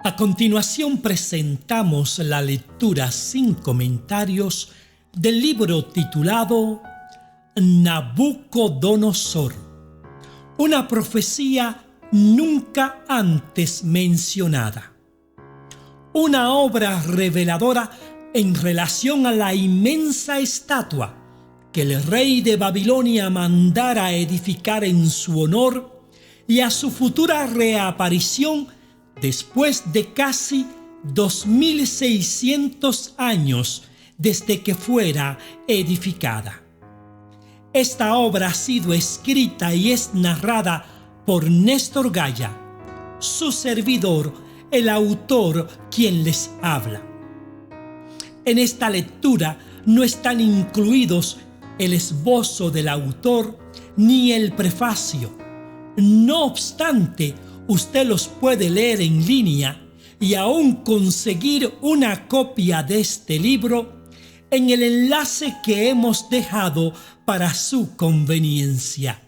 A continuación presentamos la lectura sin comentarios del libro titulado Nabucodonosor, una profecía nunca antes mencionada. Una obra reveladora en relación a la inmensa estatua que el rey de Babilonia mandara edificar en su honor y a su futura reaparición después de casi 2600 años desde que fuera edificada. Esta obra ha sido escrita y es narrada por Néstor Gaya, su servidor, el autor quien les habla. En esta lectura no están incluidos el esbozo del autor ni el prefacio. No obstante, usted los puede leer en línea y aún conseguir una copia de este libro en el enlace que hemos dejado para su conveniencia.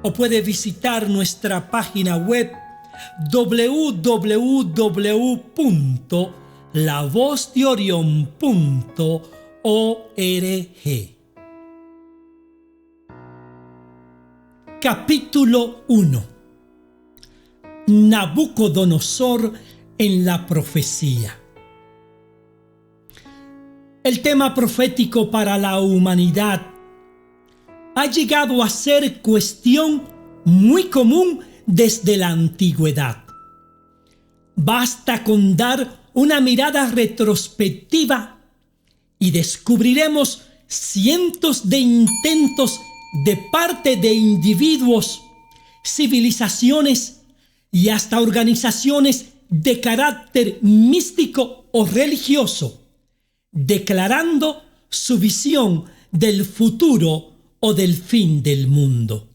O puede visitar nuestra página web www.lavozdeorion.org. Capítulo 1. Nabucodonosor en la profecía. El tema profético para la humanidad ha llegado a ser cuestión muy común desde la antigüedad. Basta con dar una mirada retrospectiva y descubriremos cientos de intentos de parte de individuos, civilizaciones y hasta organizaciones de carácter místico o religioso, declarando su visión del futuro o del fin del mundo.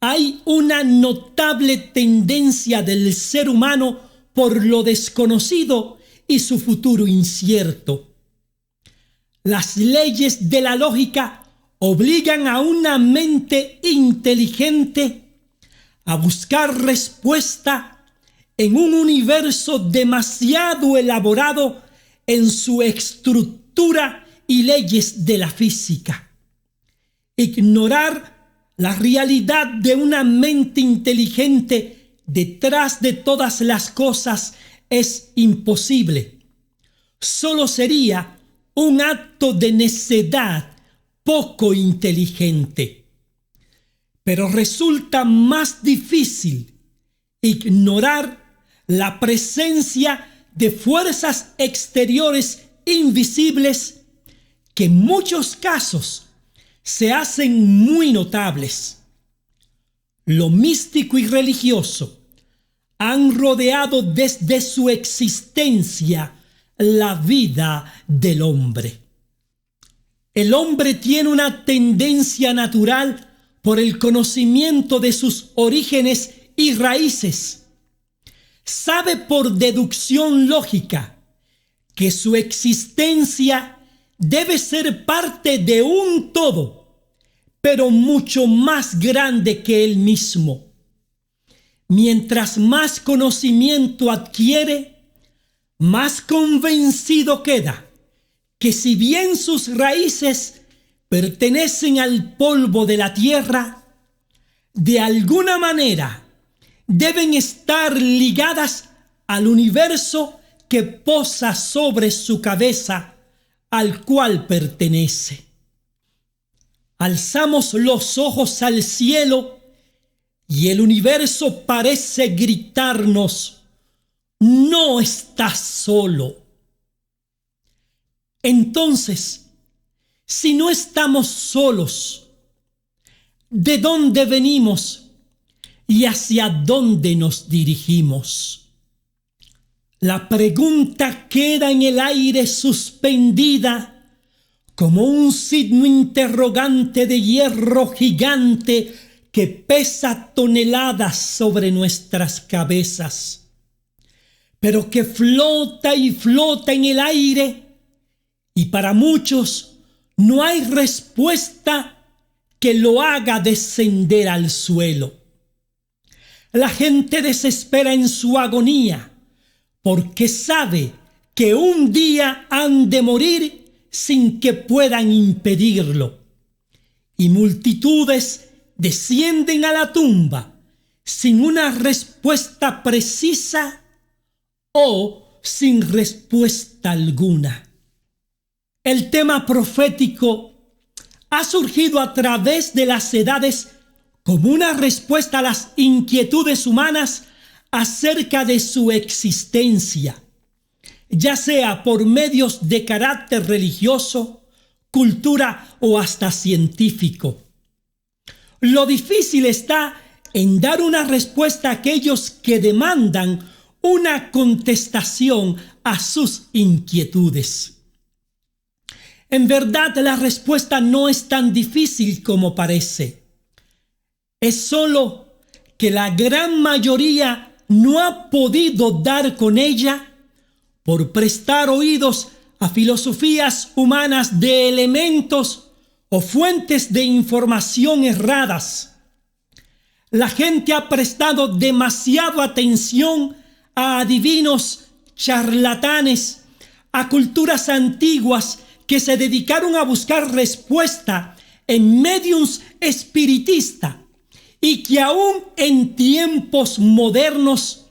Hay una notable tendencia del ser humano por lo desconocido y su futuro incierto. Las leyes de la lógica obligan a una mente inteligente a buscar respuesta en un universo demasiado elaborado en su estructura y leyes de la física. Ignorar la realidad de una mente inteligente detrás de todas las cosas es imposible. Solo sería un acto de necedad poco inteligente. Pero resulta más difícil ignorar la presencia de fuerzas exteriores invisibles que en muchos casos se hacen muy notables. Lo místico y religioso han rodeado desde su existencia la vida del hombre. El hombre tiene una tendencia natural por el conocimiento de sus orígenes y raíces. Sabe por deducción lógica que su existencia debe ser parte de un todo, pero mucho más grande que él mismo. Mientras más conocimiento adquiere, más convencido queda que si bien sus raíces pertenecen al polvo de la tierra, de alguna manera deben estar ligadas al universo que posa sobre su cabeza, al cual pertenece. Alzamos los ojos al cielo y el universo parece gritarnos: no estás solo. Entonces, si no estamos solos, ¿de dónde venimos y hacia dónde nos dirigimos? La pregunta queda en el aire suspendida como un signo interrogante de hierro gigante que pesa toneladas sobre nuestras cabezas, pero que flota y flota en el aire, y para muchos no hay respuesta que lo haga descender al suelo. La gente desespera en su agonía porque sabe que un día han de morir sin que puedan impedirlo. Y multitudes descienden a la tumba sin una respuesta precisa o sin respuesta alguna. El tema profético ha surgido a través de las edades como una respuesta a las inquietudes humanas acerca de su existencia, ya sea por medios de carácter religioso, cultura o hasta científico. Lo difícil está en dar una respuesta a aquellos que demandan una contestación a sus inquietudes. En verdad, la respuesta no es tan difícil como parece. Es solo que la gran mayoría no ha podido dar con ella por prestar oídos a filosofías humanas de elementos o fuentes de información erradas. La gente ha prestado demasiada atención a adivinos, charlatanes, a culturas antiguas que se dedicaron a buscar respuesta en médiums espiritistas y que aún en tiempos modernos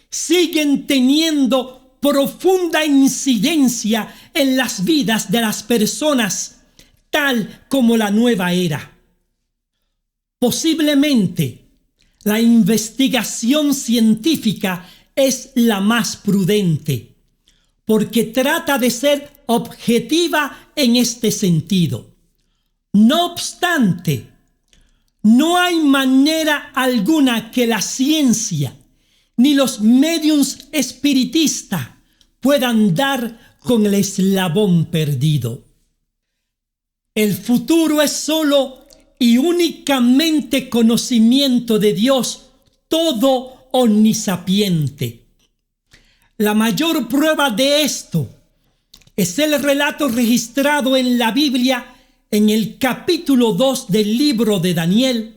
siguen teniendo profunda incidencia en las vidas de las personas, tal como la nueva era. Posiblemente la investigación científica es la más prudente, porque trata de ser objetiva en este sentido. No obstante, no hay manera alguna que la ciencia ni los médiums espiritistas puedan dar con el eslabón perdido. El futuro es solo y únicamente conocimiento de Dios todo omnisapiente. La mayor prueba de esto es el relato registrado en la Biblia en el capítulo 2 del libro de Daniel,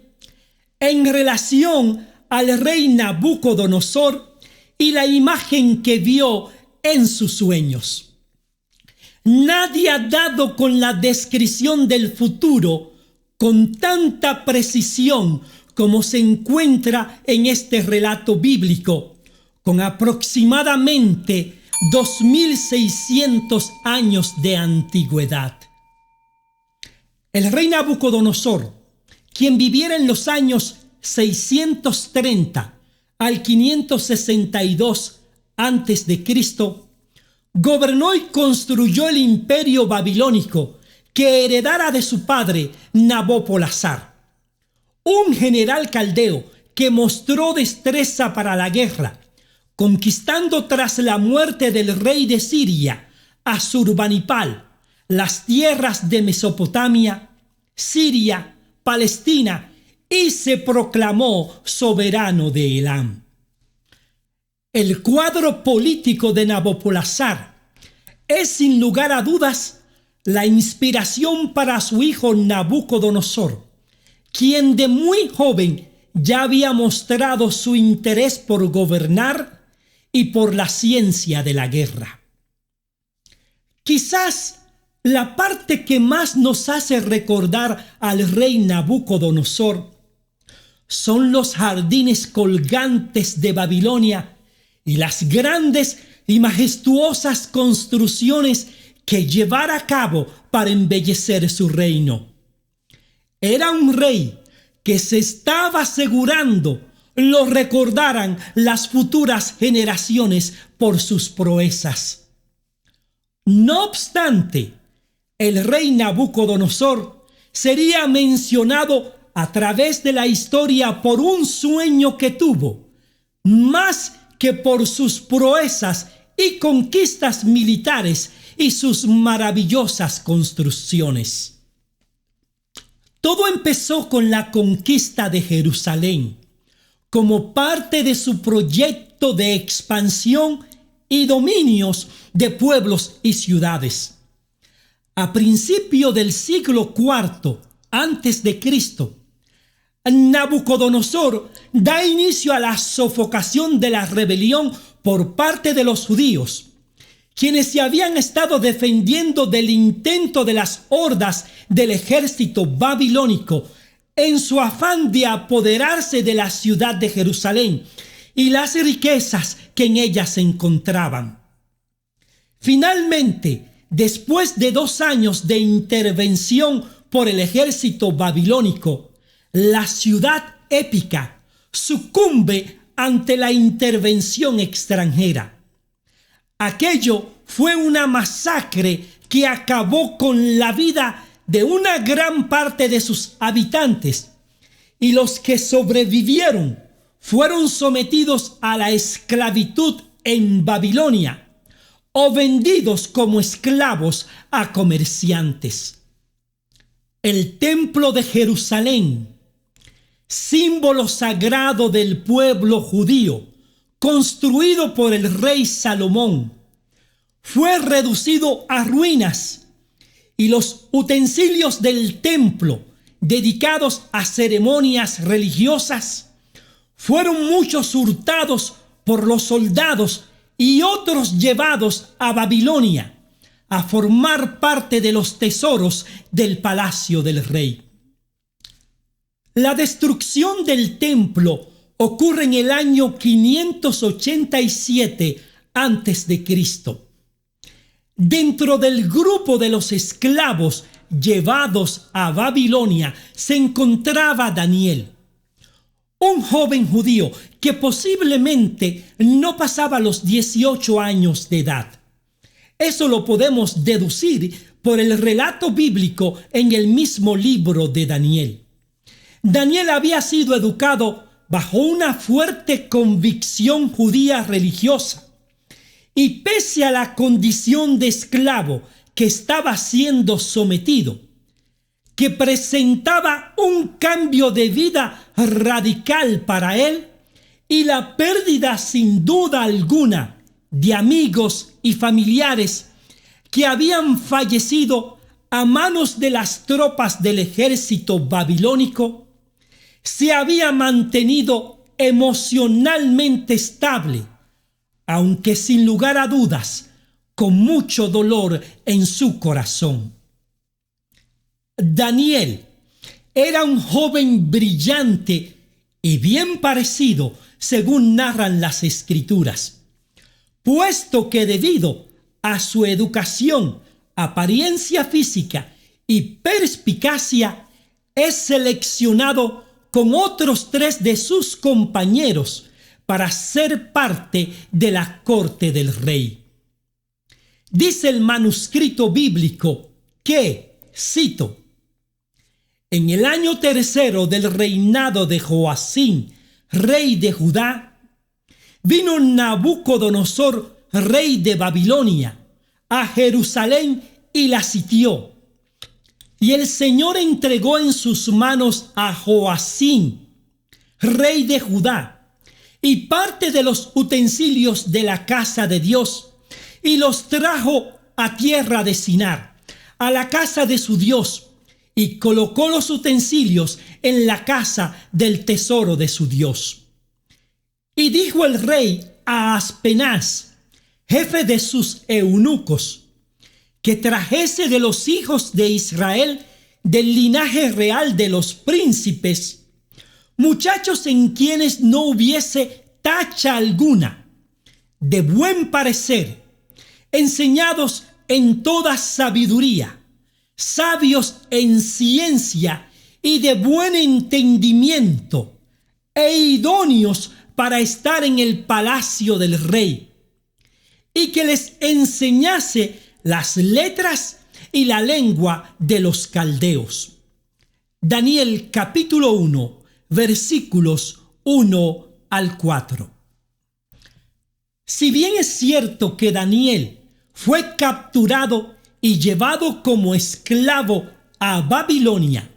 en relación al rey Nabucodonosor y la imagen que vio en sus sueños. Nadie ha dado con la descripción del futuro con tanta precisión como se encuentra en este relato bíblico, con aproximadamente 2600 años de antigüedad. El rey Nabucodonosor, quien viviera en los años 630 al 562 antes de Cristo, gobernó y construyó el imperio babilónico que heredara de su padre Nabopolassar, un general caldeo que mostró destreza para la guerra, conquistando tras la muerte del rey de Siria, Asurbanipal, las tierras de Mesopotamia, Siria, Palestina, y se proclamó soberano de Elam. El cuadro político de Nabopolassar es sin lugar a dudas la inspiración para su hijo Nabucodonosor, quien de muy joven ya había mostrado su interés por gobernar y por la ciencia de la guerra. Quizás la parte que más nos hace recordar al rey Nabucodonosor son los jardines colgantes de Babilonia y las grandes y majestuosas construcciones que llevara a cabo para embellecer su reino. Era un rey que se estaba asegurando lo recordaran las futuras generaciones por sus proezas. No obstante, el rey Nabucodonosor sería mencionado a través de la historia por un sueño que tuvo, más que por sus proezas y conquistas militares y sus maravillosas construcciones. Todo empezó con la conquista de Jerusalén, como parte de su proyecto de expansión y dominios de pueblos y ciudades. A principio del siglo IV antes de Cristo, Nabucodonosor da inicio a la sofocación de la rebelión por parte de los judíos, quienes se habían estado defendiendo del intento de las hordas del ejército babilónico en su afán de apoderarse de la ciudad de Jerusalén y las riquezas que en ella se encontraban. Finalmente, después de 2 años de intervención por el ejército babilónico, la ciudad épica sucumbe ante la intervención extranjera. Aquello fue una masacre que acabó con la vida de una gran parte de sus habitantes, y los que sobrevivieron fueron sometidos a la esclavitud en Babilonia o vendidos como esclavos a comerciantes. El templo de Jerusalén, símbolo sagrado del pueblo judío, construido por el rey Salomón, fue reducido a ruinas, y los utensilios del templo dedicados a ceremonias religiosas fueron muchos hurtados por los soldados y otros llevados a Babilonia a formar parte de los tesoros del palacio del rey. La destrucción del templo ocurre en el año 587 a.C. Dentro del grupo de los esclavos llevados a Babilonia se encontraba Daniel, un joven judío que posiblemente no pasaba los 18 años de edad. Eso lo podemos deducir por el relato bíblico en el mismo libro de Daniel. Daniel había sido educado bajo una fuerte convicción judía religiosa, y pese a la condición de esclavo que estaba siendo sometido, que presentaba un cambio de vida radical para él y la pérdida sin duda alguna de amigos y familiares que habían fallecido a manos de las tropas del ejército babilónico, se había mantenido emocionalmente estable, aunque sin lugar a dudas, con mucho dolor en su corazón. Daniel era un joven brillante y bien parecido, según narran las Escrituras, puesto que debido a su educación, apariencia física y perspicacia, es seleccionado con otros 3 de sus compañeros para ser parte de la corte del rey. Dice el manuscrito bíblico que, cito, en el año 3 del reinado de Joacim, rey de Judá, vino Nabucodonosor, rey de Babilonia, a Jerusalén y la sitió. Y el Señor entregó en sus manos a Joacim, rey de Judá, y parte de los utensilios de la casa de Dios, y los trajo a tierra de Sinar, a la casa de su Dios, y colocó los utensilios en la casa del tesoro de su Dios. Y dijo el rey a Aspenaz, jefe de sus eunucos, que trajese de los hijos de Israel, del linaje real de los príncipes, muchachos en quienes no hubiese tacha alguna, de buen parecer, enseñados en toda sabiduría, sabios en ciencia y de buen entendimiento, e idóneos para estar en el palacio del rey, y que les enseñase las letras y la lengua de los caldeos. Daniel capítulo 1, versículos 1 al 4. Si bien es cierto que Daniel fue capturado y llevado como esclavo a Babilonia,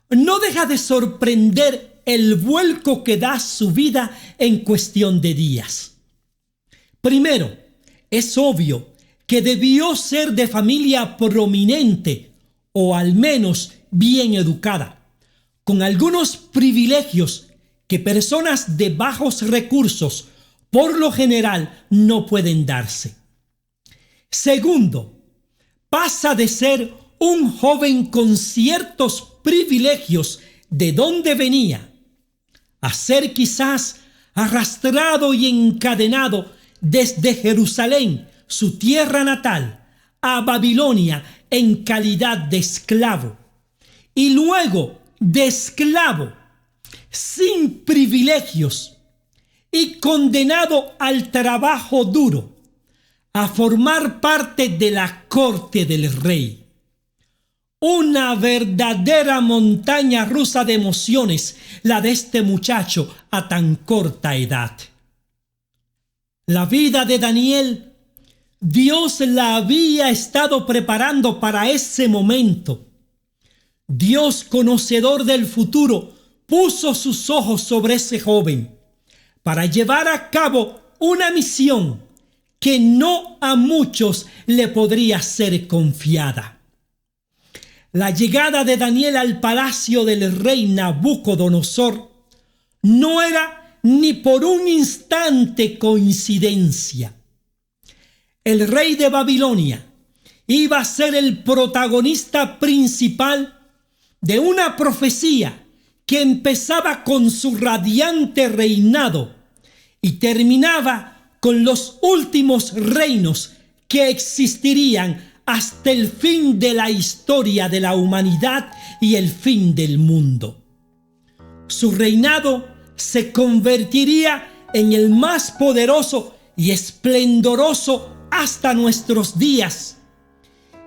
no deja de sorprender el vuelco que da su vida en cuestión de días. Primero, es obvio que debió ser de familia prominente o al menos bien educada, con algunos privilegios que personas de bajos recursos por lo general no pueden darse. Segundo, pasa de ser un joven con ciertos privilegios de donde venía a ser quizás arrastrado y encadenado desde Jerusalén, su tierra natal, a Babilonia en calidad de esclavo, y luego de esclavo, sin privilegios y condenado al trabajo duro, a formar parte de la corte del rey. Una verdadera montaña rusa de emociones, la de este muchacho a tan corta edad. La vida de Daniel, Dios la había estado preparando para ese momento. Dios, conocedor del futuro, puso sus ojos sobre ese joven para llevar a cabo una misión que no a muchos le podría ser confiada. La llegada de Daniel al palacio del rey Nabucodonosor no era ni por un instante coincidencia. El rey de Babilonia iba a ser el protagonista principal de una profecía que empezaba con su radiante reinado y terminaba con los últimos reinos que existirían hasta el fin de la historia de la humanidad y el fin del mundo. Su reinado se convertiría en el más poderoso y esplendoroso hasta nuestros días,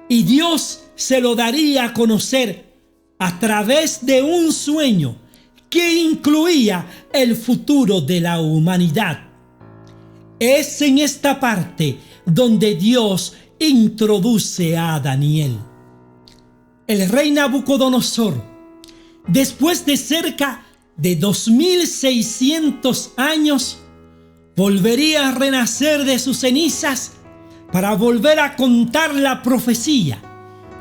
y Dios se lo daría a conocer a través de un sueño que incluía el futuro de la humanidad. Es en esta parte donde Dios introduce a Daniel. El rey Nabucodonosor, después de cerca de 2600 años, volvería a renacer de sus cenizas para volver a contar la profecía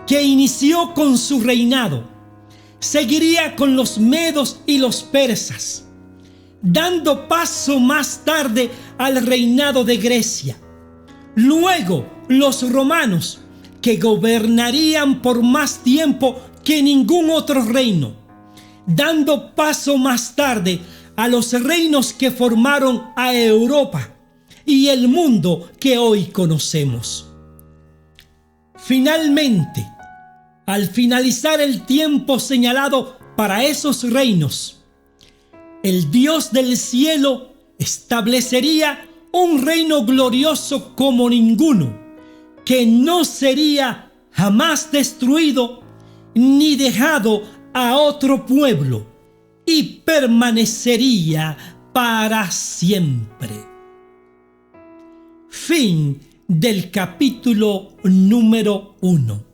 que inició con su reinado. Seguiría con los medos y los persas, dando paso más tarde al reinado de Grecia. Luego, los romanos, que gobernarían por más tiempo que ningún otro reino, dando paso más tarde a los reinos que formaron a Europa y el mundo que hoy conocemos. Finalmente, al finalizar el tiempo señalado para esos reinos, el Dios del cielo establecería un reino glorioso como ninguno, que no sería jamás destruido ni dejado a otro pueblo, y permanecería para siempre. Fin del capítulo número 1.